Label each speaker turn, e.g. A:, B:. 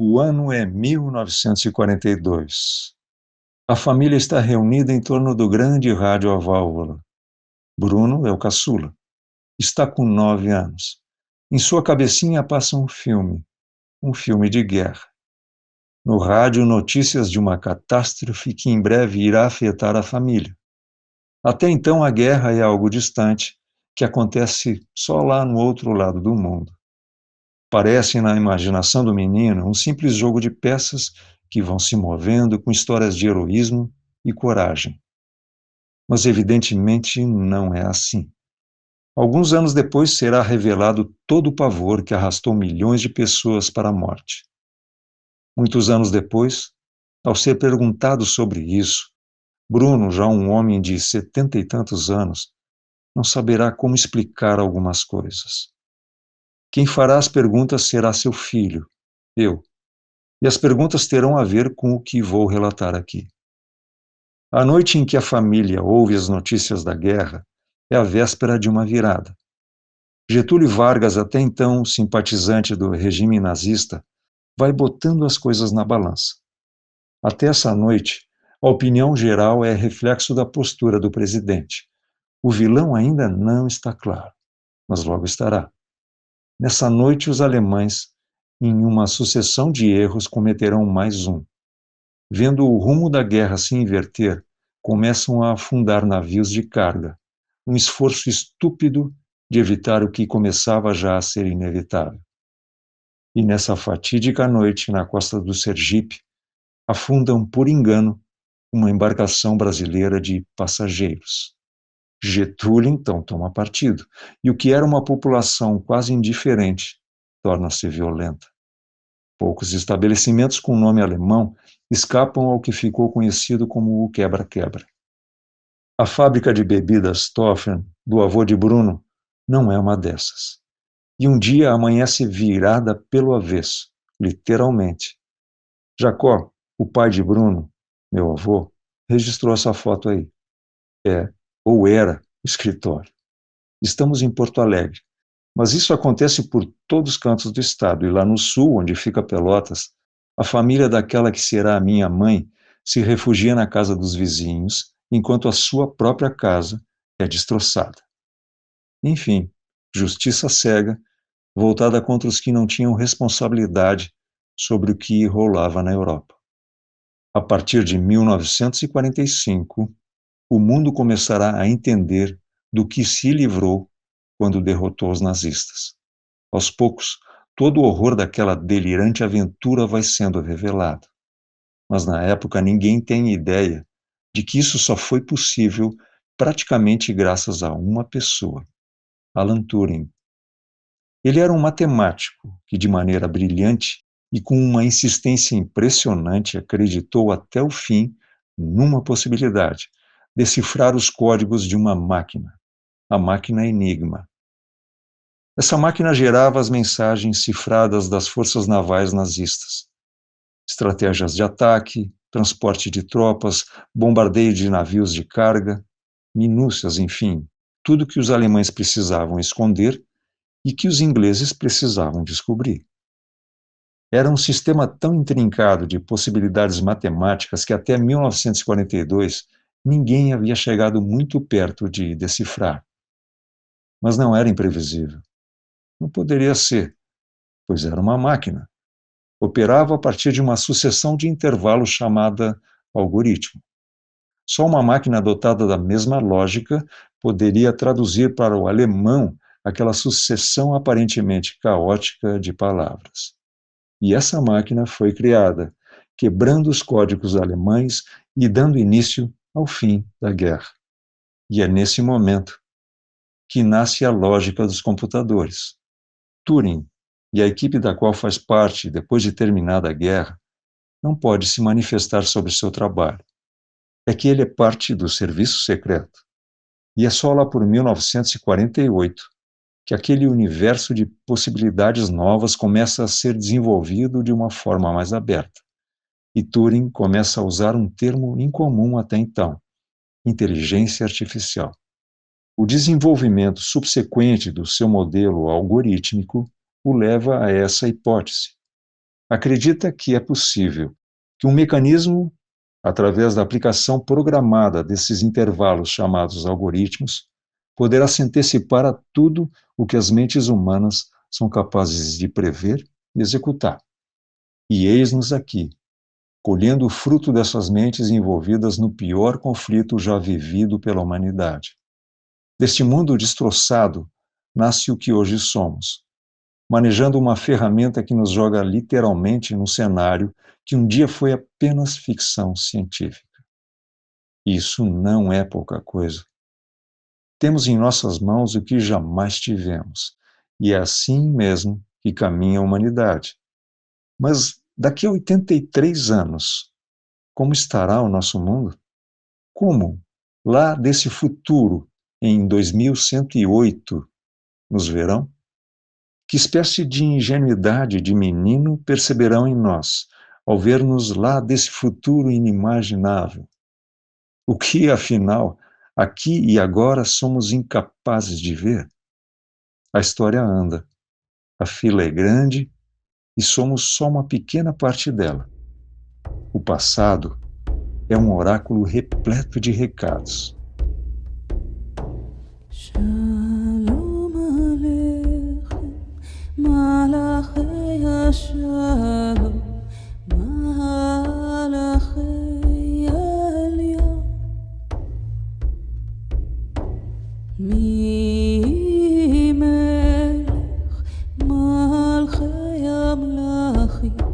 A: O ano é 1942. A família está reunida em torno do grande rádio a válvula. Bruno é o caçula. Está com 9 anos. Em sua cabecinha passa um filme de guerra. No rádio, notícias de uma catástrofe que em breve irá afetar a família. Até então, a guerra é algo distante, que acontece só lá no outro lado do mundo. Parece, na imaginação do menino, um simples jogo de peças que vão se movendo com histórias de heroísmo e coragem. Mas, evidentemente, não é assim. Alguns anos depois será revelado todo o pavor que arrastou milhões de pessoas para a morte. Muitos anos depois, ao ser perguntado sobre isso, Bruno, já um homem de 70 e tantos anos, não saberá como explicar algumas coisas. Quem fará as perguntas será seu filho, eu. E as perguntas terão a ver com o que vou relatar aqui. A noite em que a família ouve as notícias da guerra é a véspera de uma virada. Getúlio Vargas, até então simpatizante do regime nazista, vai botando as coisas na balança. Até essa noite, a opinião geral é reflexo da postura do presidente. O vilão ainda não está claro, mas logo estará. Nessa noite, os alemães, em uma sucessão de erros, cometerão mais um. Vendo o rumo da guerra se inverter, começam a afundar navios de carga, um esforço estúpido de evitar o que começava já a ser inevitável. E nessa fatídica noite, na costa do Sergipe, afundam por engano uma embarcação brasileira de passageiros. Getúlio, então, toma partido, e o que era uma população quase indiferente torna-se violenta. Poucos estabelecimentos com nome alemão escapam ao que ficou conhecido como o quebra-quebra. A fábrica de bebidas Toffen, do avô de Bruno, não é uma dessas. E um dia amanhece virada pelo avesso, literalmente. Jacó, o pai de Bruno, meu avô, registrou essa foto aí. Ou era, o escritório. Estamos em Porto Alegre, mas isso acontece por todos os cantos do estado, e lá no sul, onde fica Pelotas, a família daquela que será a minha mãe se refugia na casa dos vizinhos, enquanto a sua própria casa é destroçada. Enfim, justiça cega, voltada contra os que não tinham responsabilidade sobre o que rolava na Europa. A partir de 1945, o mundo começará a entender do que se livrou quando derrotou os nazistas. Aos poucos, todo o horror daquela delirante aventura vai sendo revelado. Mas na época ninguém tem ideia de que isso só foi possível praticamente graças a uma pessoa, Alan Turing. Ele era um matemático que, de maneira brilhante e com uma insistência impressionante, acreditou até o fim numa possibilidade: decifrar os códigos de uma máquina, a máquina Enigma. Essa máquina gerava as mensagens cifradas das forças navais nazistas. Estratégias de ataque, transporte de tropas, bombardeio de navios de carga, minúcias, enfim, tudo que os alemães precisavam esconder e que os ingleses precisavam descobrir. Era um sistema tão intrincado de possibilidades matemáticas que até 1942 ninguém havia chegado muito perto de decifrar. Mas não era imprevisível. Não poderia ser, pois era uma máquina. Operava a partir de uma sucessão de intervalos chamada algoritmo. Só uma máquina dotada da mesma lógica poderia traduzir para o alemão aquela sucessão aparentemente caótica de palavras. E essa máquina foi criada, quebrando os códigos alemães e dando início ao fim da guerra. E é nesse momento que nasce a lógica dos computadores. Turing e a equipe da qual faz parte depois de terminada a guerra não pode se manifestar sobre seu trabalho. É que ele é parte do serviço secreto. E é só lá por 1948 que aquele universo de possibilidades novas começa a ser desenvolvido de uma forma mais aberta. E Turing começa a usar um termo incomum até então: inteligência artificial. O desenvolvimento subsequente do seu modelo algorítmico o leva a essa hipótese. acredita que é possível que um mecanismo, através da aplicação programada desses intervalos chamados algoritmos, poderá se antecipar a tudo o que as mentes humanas são capazes de prever e executar. E eis-nos aqui, colhendo o fruto dessas mentes envolvidas no pior conflito já vivido pela humanidade. Deste mundo destroçado, nasce o que hoje somos, manejando uma ferramenta que nos joga literalmente num cenário que um dia foi apenas ficção científica. Isso não é pouca coisa. Temos em nossas mãos o que jamais tivemos, e é assim mesmo que caminha a humanidade. Mas daqui a 83 anos, como estará o nosso mundo? Como, lá desse futuro, em 2108, nos verão? Que espécie de ingenuidade de menino perceberão em nós, ao ver-nos lá desse futuro inimaginável? O que, afinal, aqui e agora somos incapazes de ver? A história anda, a fila é grande e somos só uma pequena parte dela. O passado é um oráculo repleto de recados.
B: Shalom Aleichem, Malachei Shalom, Malachei Elyon, Mi Melech, Malchei Amlachim.